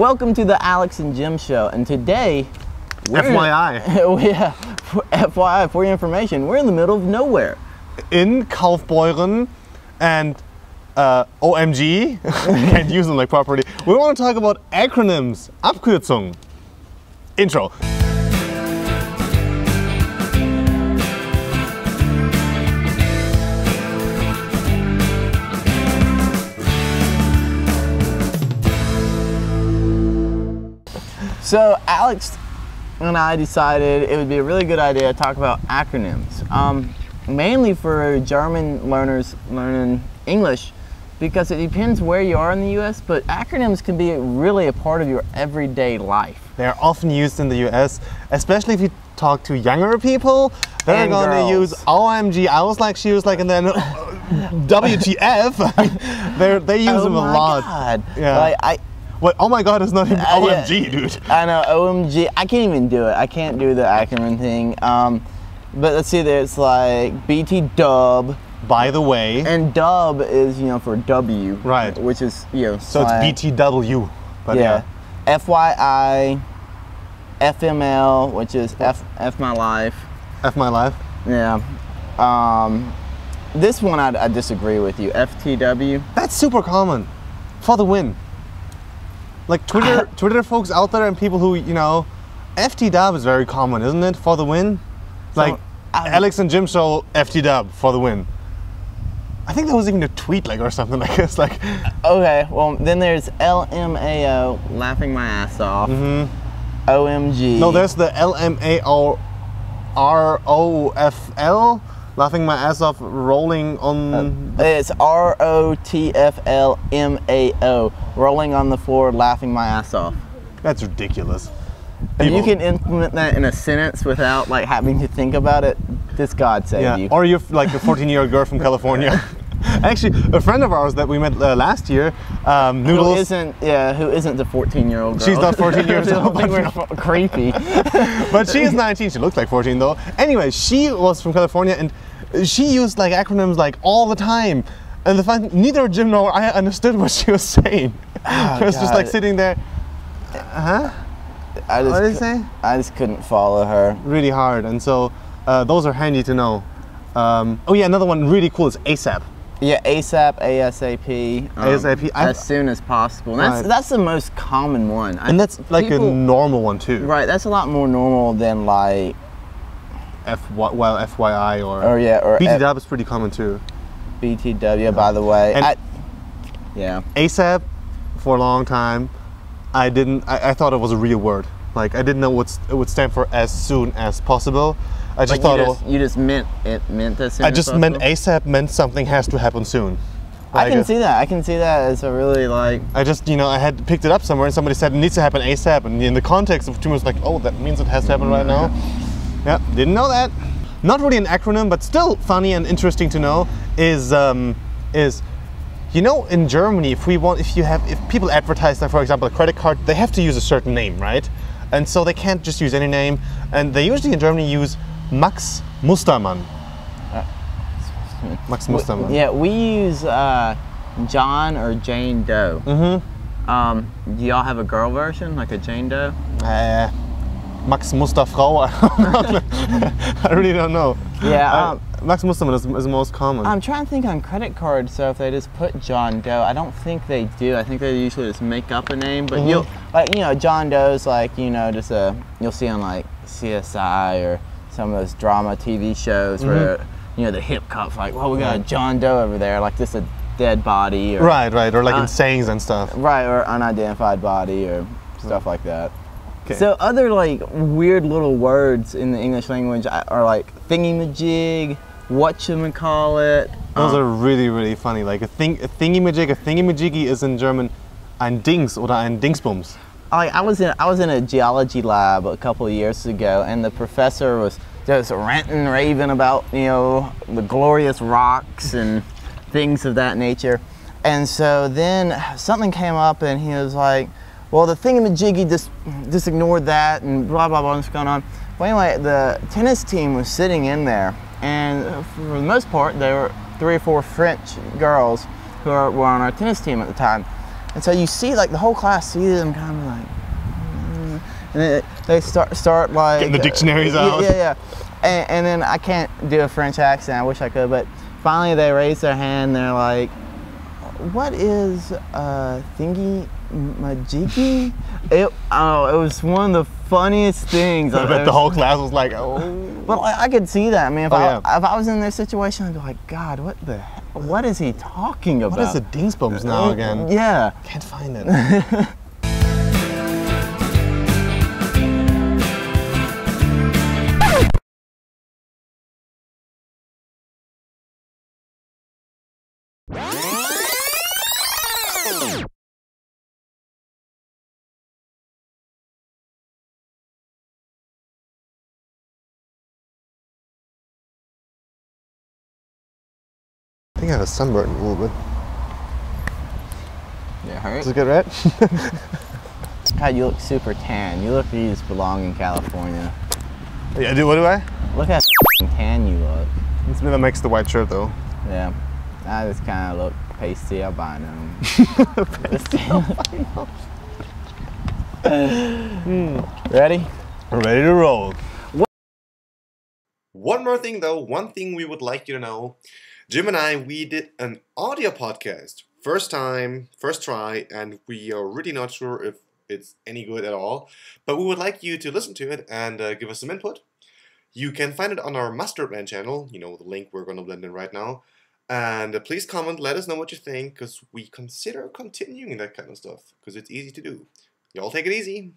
Welcome to the Alex and Jim Show, and today, FYI. Yeah, FYI, for your information, we're in the middle of nowhere. In Kaufbeuren and OMG, can't use them like properly. We want to talk about acronyms, Abkürzungen. Intro. So Alex and I decided it would be a really good idea to talk about acronyms, mainly for German learners learning English, because it depends where you are in the US, but acronyms can be really a part of your everyday life. They're often used in the US, especially if you talk to younger people. They're going to use OMG. She was like, and then WTF. They use them a lot. God. Yeah. Like, What? Oh my God, it's not even OMG, dude. I know, OMG. I can't even do it. I can't do the acronym thing. But let's see, there's like BTW. By the way. And dub is, for W. Right. Which is, So slang. it's BTW. But yeah. FYI, FML, which is F my life. F my life? Yeah. This one I disagree with you. FTW. That's super common. For the win. Like Twitter folks out there and people who, FTW is very common, isn't it? For the win? Like, Alex and Jim Show, FTW, for the win. I think that was even a tweet, or something like this. Okay, well, then there's LMAO, laughing my ass off. Mm-hmm. OMG. No, there's the LMAOROFL, laughing my ass off, rolling on... It's ROTFLMAO, rolling on the floor, laughing my ass off. That's ridiculous. If you can implement that in a sentence without having to think about it, this God save you. Or you're like a 14-year-old girl from California. Actually, a friend of ours that we met last year, Noodles. Who isn't the 14-year-old girl. She's not 14 years old. I think we're creepy. But she is 19. She looks like 14 though. Anyway, she was from California and she used acronyms all the time. And the fact neither Jim nor I understood what she was saying. She was just sitting there. Huh? What did he say? I just couldn't follow her. Really hard. And so those are handy to know. Oh yeah, another one really cool is ASAP. Yeah, ASAP, ASAP. ASAP. As soon as possible. And that's the most common one. And that's a normal one too. Right, that's a lot more normal than FYI or BTW is pretty common too. BTW, by the way. And yeah. ASAP, for a long time, I thought it was a real word. I didn't know it would stand for as soon as possible. I just thought you just meant it meant as soon I as just possible? meant ASAP meant something has to happen soon. I can see that. I can see that as a really I just, I had picked it up somewhere and somebody said it needs to happen ASAP, and in the context of too much oh, that means it has to happen right now. Yeah, didn't know that. Not really an acronym, but still funny and interesting to know is in Germany, if people advertise, for example, a credit card, they have to use a certain name, right? And so they can't just use any name, and they usually in Germany use Max Mustermann. Max Mustermann. Yeah, we use John or Jane Doe. Mm-hmm. Do y'all have a girl version, like a Jane Doe? Max Musterfrau. I really don't know. Yeah. Max Mustermann is the most common. I'm trying to think on credit cards, so if they just put John Doe, I don't think they do. I think they usually just make up a name, but you'll, John Doe's just you'll see on CSI or some of those drama TV shows where, the hip cop's well, we got a John Doe over there, this a dead body. Or, right, or in sayings and stuff. Right, or unidentified body or stuff like that. Okay. So other weird little words in the English language are thingy-majig, whatchamacallit. Those are really, really funny. A thingy-majiggy is in German ein Dings oder ein Dingsbums. I was in a geology lab a couple of years ago, and the professor was just ranting and raving about the glorious rocks and things of that nature. And so then something came up, and he was like, well, the thingamajiggy just ignored that and blah, blah, blah, what's going on. Well, anyway, the tennis team was sitting in there, and for the most part, there were 3 or 4 French girls who were on our tennis team at the time. And so you see, like, the whole class see them kind of like, and they start like getting the dictionaries out. Yeah. And then I can't do a French accent. I wish I could, but finally they raise their hand. They're like, "What is thingy majiggy?" It was one of the funniest things. I bet the whole class was like, "Oh." Well, I could see that. I mean, if I was in their situation, I'd be like, "God, what is he talking about? What is the Dingsbums now again?" Yeah, can't find it. I think I have a sunburn a little bit. Yeah, hurt. Does it get red? God, you look super tan. You look like you just belong in California. Yeah, what do I? Look how tan you look. It's me that makes the white shirt though. Yeah, I just kind of look pasty albino. Ready? We're ready to roll. One more thing though, one thing we would like you to know. Jim and I, we did an audio podcast. First time, first try, and we are really not sure if it's any good at all. But we would like you to listen to it and give us some input. You can find it on our Masterplan channel, you know, the link we're going to blend in right now. And please comment, let us know what you think, because we consider continuing that kind of stuff, because it's easy to do. Y'all take it easy.